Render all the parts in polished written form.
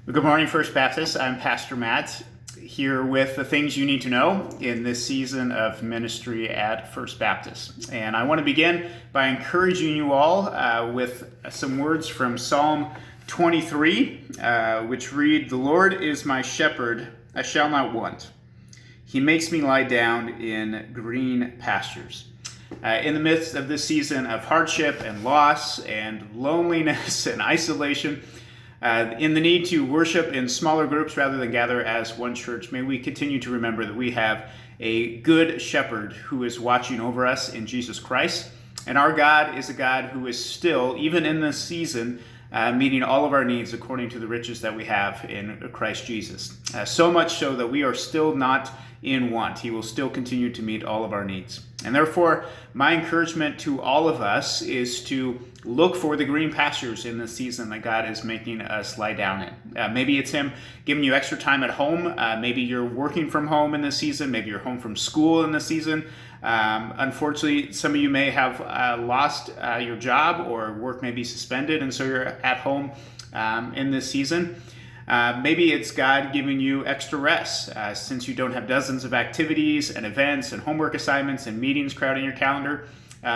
Good morning, First Baptist. I'm Pastor Matt, here with the things you need to know in this season of ministry at First Baptist. And I want to begin by encouraging you all with some words from Psalm 23, which read, "The Lord is my shepherd, I shall not want. He makes me lie down in green pastures." In the midst of this season of hardship and loss and loneliness and isolation, in the need to worship in smaller groups rather than gather as one church, may we continue to remember that we have a good shepherd who is watching over us in Jesus Christ. And our God is a God who is still, even in this season, meeting all of our needs according to the riches that we have in Christ Jesus. So much so that we are still not in want. He will still continue to meet all of our needs. And therefore, my encouragement to all of us is to look for the green pastures in the season that God is making us lie down in. Maybe it's Him giving you extra time at home. Maybe you're working from home in this season. Maybe you're home from school in this season. Unfortunately, some of you may have lost your job, or work may be suspended, and so you're at home in this season. Maybe it's God giving you extra rest since you don't have dozens of activities and events and homework assignments and meetings crowding your calendar.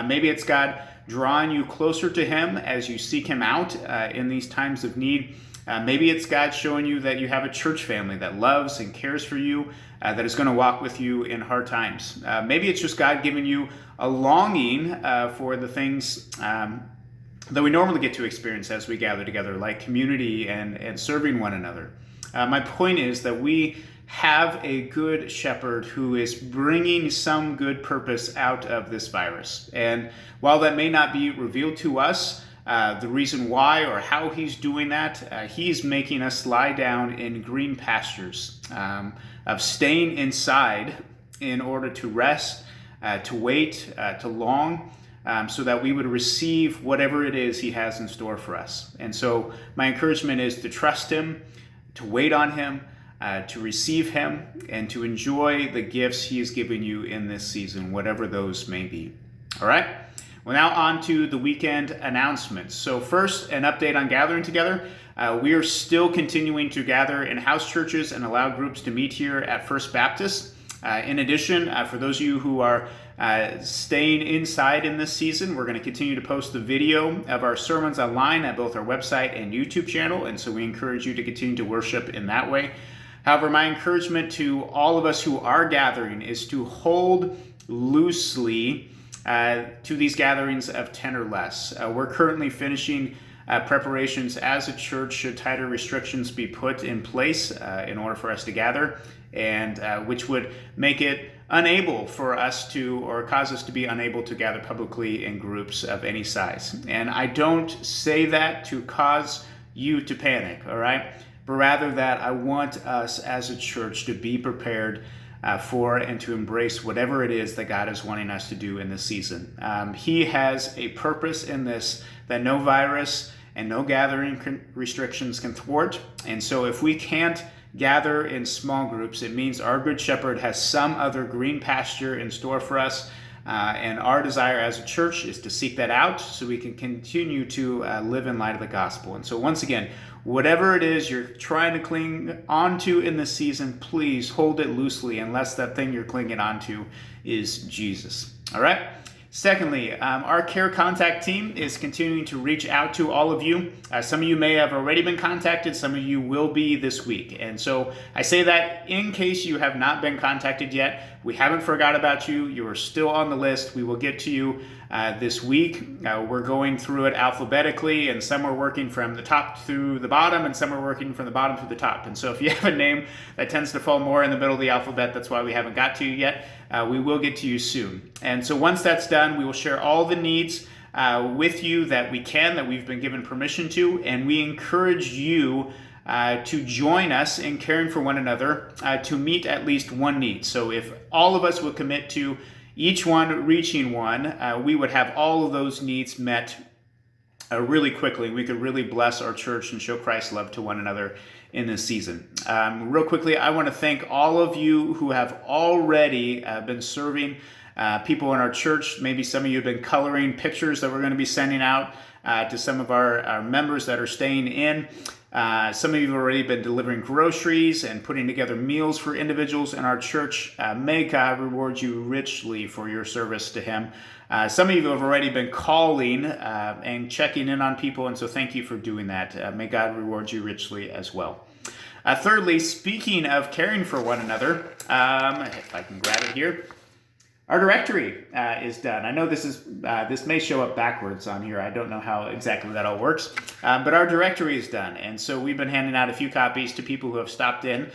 Maybe it's God drawing you closer to Him as you seek Him out in these times of need. Maybe it's God showing you that you have a church family that loves and cares for you, that is going to walk with you in hard times. Maybe it's just God giving you a longing for the things that we normally get to experience as we gather together, like community and serving one another. My point is that we have a good shepherd who is bringing some good purpose out of this virus. And while that may not be revealed to us, the reason why or how He's doing that, He's making us lie down in green pastures, of staying inside in order to rest, to wait, to long, so that we would receive whatever it is He has in store for us. And so my encouragement is to trust Him, to wait on Him, to receive Him, and to enjoy the gifts He is giving you in this season, whatever those may be. All right? Well, now on to the weekend announcements. So first, an update on gathering together. We are still continuing to gather in house churches and allow groups to meet here at First Baptist. In addition, for those of you who are staying inside in this season, we're going to continue to post the video of our sermons online at both our website and YouTube channel, and so we encourage you to continue to worship in that way. However, my encouragement to all of us who are gathering is to hold loosely to these gatherings of 10 or less. We're currently finishing preparations as a church should tighter restrictions be put in place in order for us to gather, and which would make it unable for us to, or cause us to be unable to gather publicly in groups of any size. And I don't say that to cause you to panic, all right? But rather that I want us as a church to be prepared for and to embrace whatever it is that God is wanting us to do in this season. He has a purpose in this that no virus and no gathering restrictions can thwart. And so if we can't gather in small groups, it means our Good Shepherd has some other green pasture in store for us. And our desire as a church is to seek that out so we can continue to live in light of the gospel. And so once again, whatever it is you're trying to cling onto in this season, please hold it loosely unless that thing you're clinging onto is Jesus. All right? Secondly, our care contact team is continuing to reach out to all of you. Some of you may have already been contacted. Some of you will be this week. And so I say that in case you have not been contacted yet. We haven't forgot about you. You are still on the list. We will get to you this week. We're going through it alphabetically, and some are working from the top through the bottom, and some are working from the bottom to the top. And so if you have a name that tends to fall more in the middle of the alphabet, that's why we haven't got to you yet. We will get to you soon. And so once that's done, we will share all the needs with you that we can, that we've been given permission to, and we encourage you to join us in caring for one another to meet at least one need. So if all of us would commit to each one reaching one, we would have all of those needs met really quickly. We could really bless our church and show Christ's love to one another in this season. Real quickly, I want to thank all of you who have already been serving people in our church. Maybe some of you have been coloring pictures that we're going to be sending out to some of our members that are staying in. Some of you have already been delivering groceries and putting together meals for individuals in our church. May God reward you richly for your service to Him. Some of you have already been calling and checking in on people, and so thank you for doing that. May God reward you richly as well. Thirdly, speaking of caring for one another, if I can grab it here, our directory is done. I know this may show up backwards on here. I don't know how exactly that all works, but our directory is done. And so we've been handing out a few copies to people who have stopped in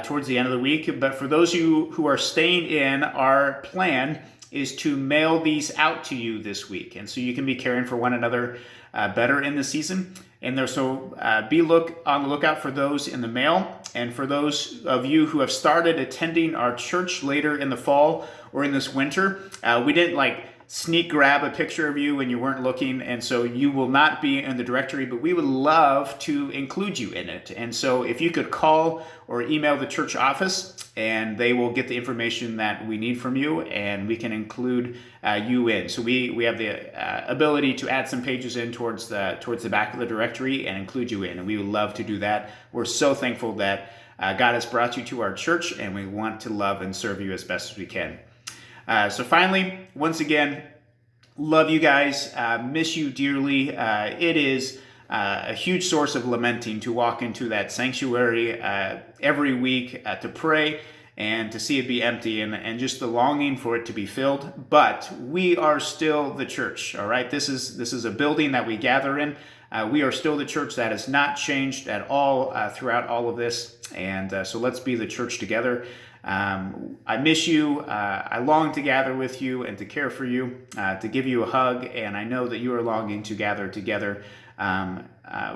towards the end of the week. But for those of you who are staying in, our plan is to mail these out to you this week. And so you can be caring for one another better in the season. And be on the lookout for those in the mail. And for those of you who have started attending our church later in the fall or in this winter, we didn't sneak grab a picture of you when you weren't looking, and so you will not be in the directory, but we would love to include you in it. And so if you could call or email the church office, and they will get the information that we need from you, and we can include you in. So we have the ability to add some pages in towards the back of the directory and include you in, and we would love to do that. We're so thankful that God has brought you to our church, and we want to love and serve you as best as we can. So finally, once again, love you guys, miss you dearly. It is a huge source of lamenting to walk into that sanctuary every week to pray and to see it be empty and just the longing for it to be filled. But we are still the church, all right? This is a building that we gather in. We are still the church. That has not changed at all throughout all of this. And so let's be the church together. I miss you. I long to gather with you and to care for you, to give you a hug. And I know that you are longing to gather together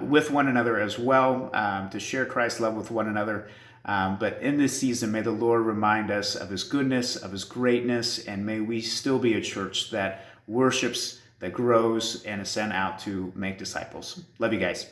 with one another as well, to share Christ's love with one another. But in this season, may the Lord remind us of His goodness, of His greatness, and may we still be a church that worships, that grows, and is sent out to make disciples. Love you guys.